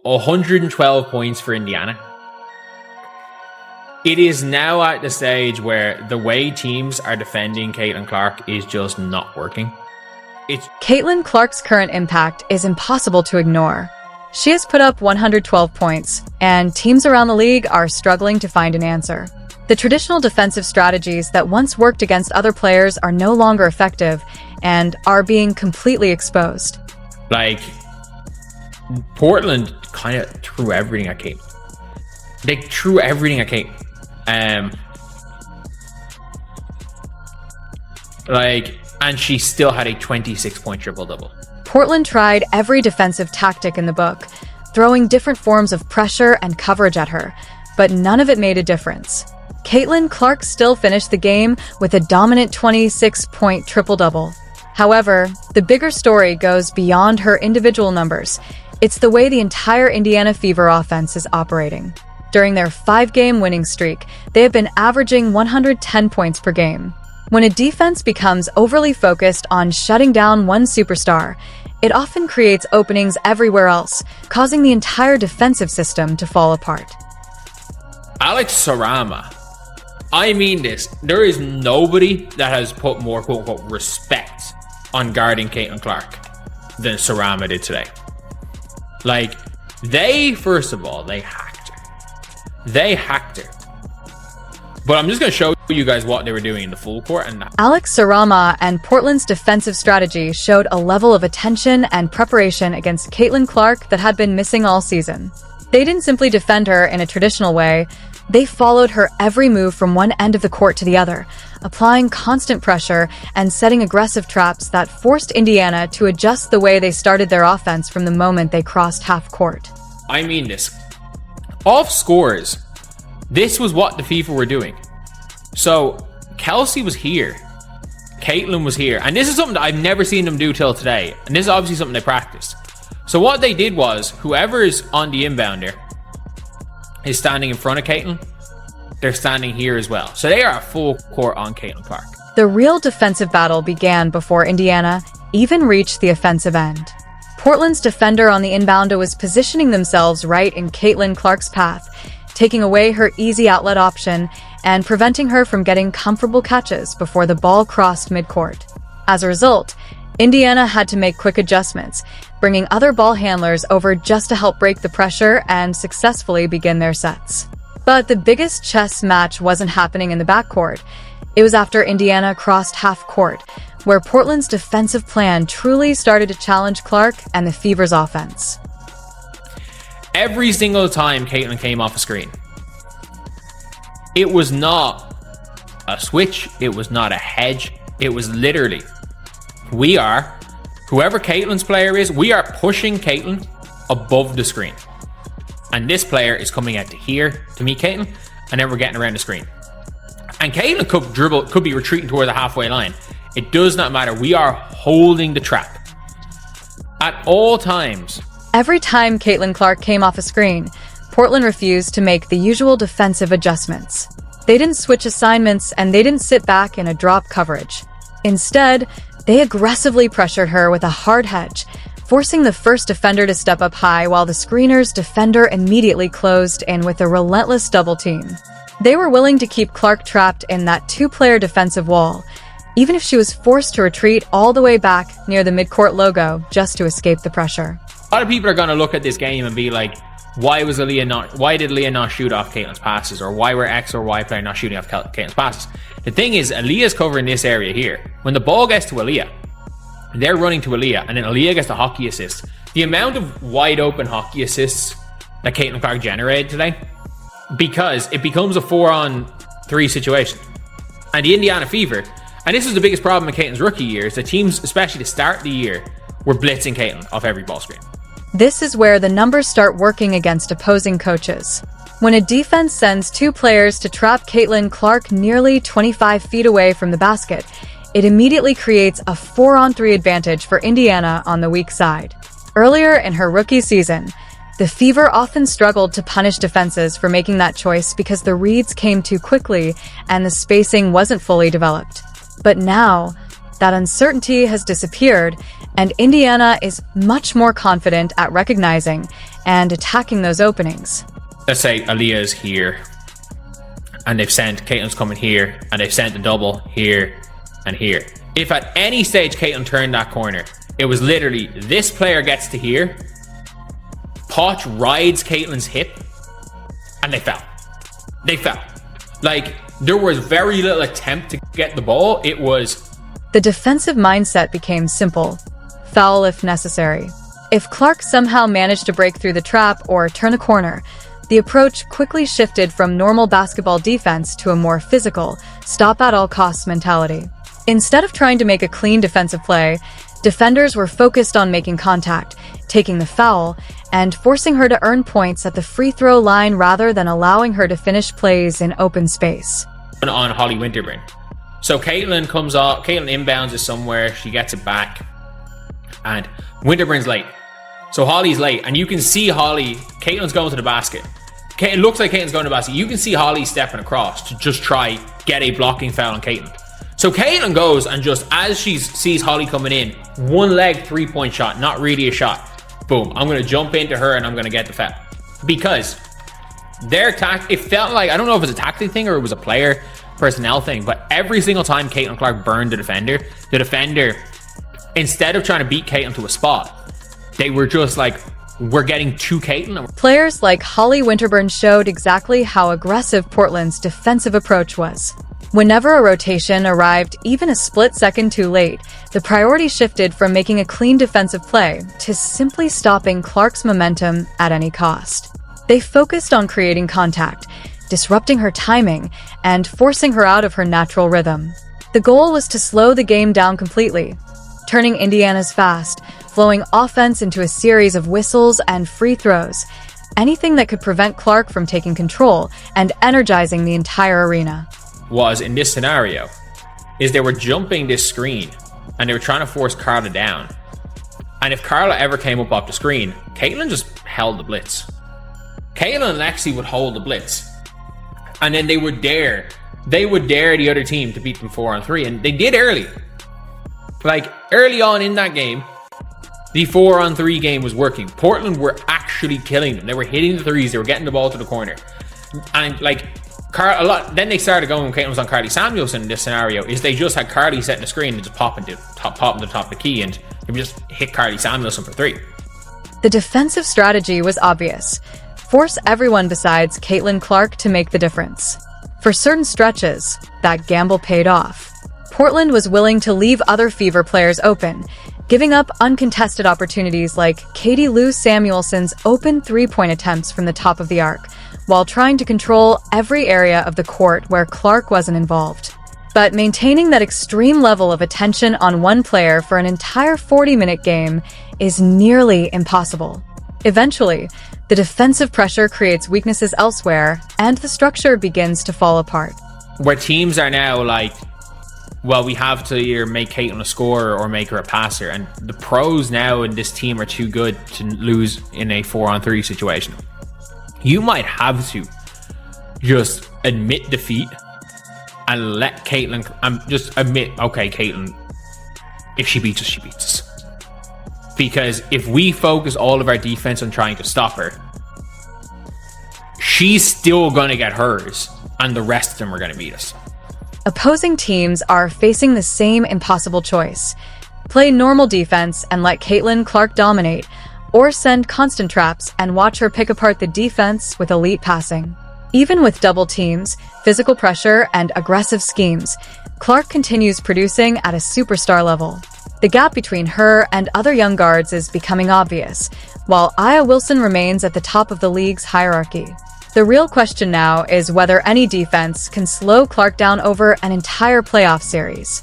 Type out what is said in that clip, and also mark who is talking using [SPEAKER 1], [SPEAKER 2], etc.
[SPEAKER 1] 112 points for Indiana. It is now at the stage where the way teams are defending Caitlin Clark is just not working.
[SPEAKER 2] Caitlin Clark's current impact is impossible to ignore. She has put up 112 points, and teams around the league are struggling to find an answer. The traditional defensive strategies that once worked against other players are no longer effective and are being completely exposed.
[SPEAKER 1] Like, Portland kind of threw everything at Caitlin. They threw everything at Caitlin. And she still had a 26-point triple-double.
[SPEAKER 2] Portland tried every defensive tactic in the book, throwing different forms of pressure and coverage at her, but none of it made a difference. Caitlin Clark still finished the game with a dominant 26-point triple-double. However, the bigger story goes beyond her individual numbers. It's the way the entire Indiana Fever offense is operating. During their 5-game winning streak, they have been averaging 110 points per game. When a defense becomes overly focused on shutting down one superstar, it often creates openings everywhere else, causing the entire defensive system to fall apart.
[SPEAKER 1] Alex Sarama. I mean this. There is nobody that has put more quote-unquote respect on guarding Caitlin Clark than Sarama did today. Like, first of all, they hacked her. They hacked her. But I'm just going to show you guys what they were doing in the full court. And
[SPEAKER 2] Alex Sarama and Portland's defensive strategy showed a level of attention and preparation against Caitlin Clark that had been missing all season. They didn't simply defend her in a traditional way. They followed her every move from one end of the court to the other, applying constant pressure and setting aggressive traps that forced Indiana to adjust the way they started their offense from the moment they crossed half court.
[SPEAKER 1] I mean this. Off scores, this was what the FIFA were doing. So, Kelsey was here. Caitlin was here. And this is something that I've never seen them do till today. And this is obviously something they practiced. So what they did was, whoever is on the inbounder is standing in front of Caitlin. They're standing here as well. So they are a full court on Caitlin Clark.
[SPEAKER 2] The real defensive battle began before Indiana even reached the offensive end. Portland's defender on the inbounder was positioning themselves right in Caitlin Clark's path, taking away her easy outlet option and preventing her from getting comfortable catches before the ball crossed midcourt. As a result, Indiana had to make quick adjustments, bringing other ball handlers over just to help break the pressure and successfully begin their sets. But the biggest chess match wasn't happening in the backcourt. It was after Indiana crossed half court, where Portland's defensive plan truly started to challenge Clark and the Fever's offense.
[SPEAKER 1] Every single time Caitlin came off a screen, it was not a switch, it was not a hedge, it was literally, whoever Caitlin's player is, we are pushing Caitlin above the screen. And this player is coming out to here to meet Caitlin, and then we're getting around the screen. And Caitlin could be retreating toward the halfway line. It does not matter. We are holding the trap at all times.
[SPEAKER 2] Every time Caitlin Clark came off a screen, Portland refused to make the usual defensive adjustments. They didn't switch assignments, and they didn't sit back in a drop coverage. Instead, they aggressively pressured her with a hard hedge, forcing the first defender to step up high while the screener's defender immediately closed in with a relentless double team. They were willing to keep Clark trapped in that two-player defensive wall, even if she was forced to retreat all the way back near the midcourt logo just to escape the pressure.
[SPEAKER 1] A lot of people are going to look at this game and be like, why did Aaliyah not shoot off Caitlin's passes? Or why were X or Y player not shooting off Caitlin's passes? The thing is, Aaliyah's covering this area here. When the ball gets to Aaliyah, they're running to Aaliyah, and then Aaliyah gets the hockey assist. The amount of wide open hockey assists that Caitlin Clark generated today, because it becomes a 4-on-3 situation. And the Indiana Fever, and this was the biggest problem in Caitlin's rookie year, is that teams, especially to start the year, were blitzing Caitlin off every ball screen.
[SPEAKER 2] This is where the numbers start working against opposing coaches. When a defense sends two players to trap Caitlin Clark nearly 25 feet away from the basket, it immediately creates a 4-on-3 advantage for Indiana on the weak side. Earlier in her rookie season, the Fever often struggled to punish defenses for making that choice because the reads came too quickly and the spacing wasn't fully developed. But now, that uncertainty has disappeared, and Indiana is much more confident at recognizing and attacking those openings.
[SPEAKER 1] Let's say Aaliyah's here, and they've sent Caitlyn's coming here, and they've sent the double here and here. If at any stage Caitlyn turned that corner, it was literally this player gets to here, Poch rides Caitlyn's hip, and they fell. They fell. Like, there was very little attempt to get the ball. It was...
[SPEAKER 2] The defensive mindset became simple. Foul if necessary. If Clark somehow managed to break through the trap or turn a corner, the approach quickly shifted from normal basketball defense to a more physical, stop-at-all-costs mentality. Instead of trying to make a clean defensive play, defenders were focused on making contact, taking the foul, and forcing her to earn points at the free throw line rather than allowing her to finish plays in open space.
[SPEAKER 1] On Holly Winterburn. So Caitlyn comes off, Caitlyn inbounds it somewhere, she gets it back, and Winterburn's late. So Holly's late, and you can see Holly, Caitlyn's going to the basket. It looks like Caitlyn's going to the basket. You can see Holly stepping across to just try get a blocking foul on Caitlyn. So Caitlyn goes and just, as she sees Holly coming in, one leg 3-point shot, not really a shot. Boom, I'm going to jump into her and I'm going to get the foul. Because it felt like, I don't know if it was a tactic thing or it was a player personnel thing, but every single time Caitlyn Clark burned the defender, instead of trying to beat Caitlyn to a spot, they were just like, we're getting to Caitlyn.
[SPEAKER 2] Players like Holly Winterburn showed exactly how aggressive Portland's defensive approach was. Whenever a rotation arrived even a split second too late, the priority shifted from making a clean defensive play to simply stopping Clark's momentum at any cost. They focused on creating contact, disrupting her timing, and forcing her out of her natural rhythm. The goal was to slow the game down completely, turning Indiana's fast, flowing offense into a series of whistles and free throws, anything that could prevent Clark from taking control and energizing the entire arena.
[SPEAKER 1] Was in this scenario is they were jumping this screen and they were trying to force Carla down, and if Carla ever came up off the screen, Caitlyn just held the blitz. Caitlyn and Lexi would hold the blitz, and then they would dare the other team to beat them 4-on-3, and they did early. Like early on in that game, the 4-on-3 game was working. Portland were actually killing them. They were hitting the threes, they were getting the ball to the corner, and like then they started going when Caitlyn was on Carly Samuelson in this scenario, is they just had Carly setting the screen and just popping to the top of the key, and they would just hit Carly Samuelson for 3.
[SPEAKER 2] The defensive strategy was obvious. Force everyone besides Caitlyn Clark to make the difference. For certain stretches, that gamble paid off. Portland was willing to leave other Fever players open, giving up uncontested opportunities like Katie Lou Samuelson's open 3-point attempts from the top of the arc, while trying to control every area of the court where Clark wasn't involved. But maintaining that extreme level of attention on one player for an entire 40-minute game is nearly impossible. Eventually, the defensive pressure creates weaknesses elsewhere, and the structure begins to fall apart.
[SPEAKER 1] Where teams are now like, well, we have to either make Caitlyn a scorer or make her a passer, and the pros now in this team are too good to lose in a 4-on-3 situation. You might have to just admit defeat and let Caitlyn, just admit, okay, Caitlyn, if she beats us, she beats us. Because if we focus all of our defense on trying to stop her, she's still going to get hers, and the rest of them are going to beat us.
[SPEAKER 2] Opposing teams are facing the same impossible choice. Play normal defense and let Caitlyn Clark dominate, or send constant traps and watch her pick apart the defense with elite passing. Even with double teams, physical pressure, and aggressive schemes, Clark continues producing at a superstar level. The gap between her and other young guards is becoming obvious, while Aya Wilson remains at the top of the league's hierarchy. The real question now is whether any defense can slow Clark down over an entire playoff series.